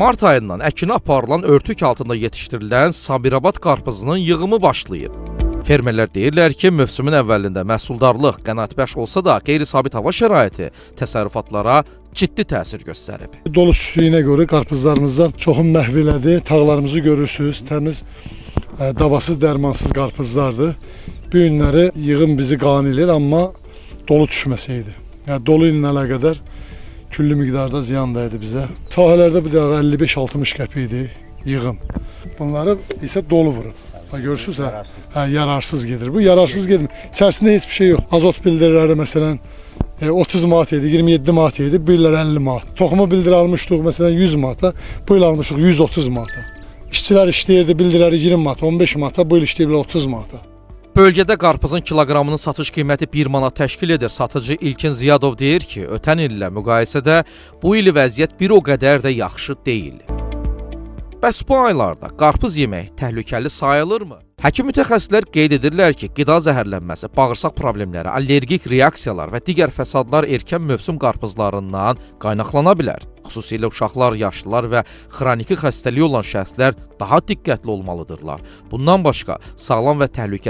Mart ayından əkinə aparılan örtük altında yetişdirilən Sabirabad qarpızının yığımı başlayıb. Fermerlər deyirlər ki, mövsümün əvvəlində məhsuldarlıq qənaətbəxş olsa da, qeyri-sabit hava şəraiti təsərrüfatlara ciddi təsir göstərib. Dolu şüylüyünə görə qarpızlarımızdan çoxun məhv elədi. Tağlarımızı görürsünüz, təmiz, davasız, dərmansız qarpızlardır. Bu günləri yığım bizi qane edir, amma dolu düşməsəydi. Yəni, dolu ilə əlaqədar küllü miqdarda ziyan da idi bizə. Sahələrdə bir dəqiqə 55-60 qəpik idi yığım. Bunları isə dolu vurur. Görürsünüz, yararsız gedir. Bu yararsız gedir. İçərisində heç bir şey yox. Azot bildirləri məsələn 30 manat idi, 27 manat idi, bu illər 50 manat. Toxumu bildiri almışdıq məsələn 100 manata, bu il almışıq 130 manata. İşçilər işləyirdi bildirləri 20 manat, 15 manata, bu il işləyirlər 30 manata. Bölgədə qarpızın kiloqramının satış qiyməti 1 manat təşkil edir. Satıcı İlkin Ziyadov deyir ki, ötən illə müqayisədə bu il vəziyyət bir o qədər də yaxşı deyil. Bəs bu aylarda qarpız yemək təhlükəli sayılırmı? Həkim mütəxəssislər qeyd edirlər ki, qida zəhərlənməsi, bağırsaq problemləri, allergik reaksiyalar və digər fəsadlar erkən mövsüm qarpızlarından qaynaqlana bilər. Xüsusilə uşaqlar, yaşlılar və xroniki xəstəliyi olan şəxslər daha diqqətli olmalıdırlar. Bundan başqa, sağlam və təhlükəsiz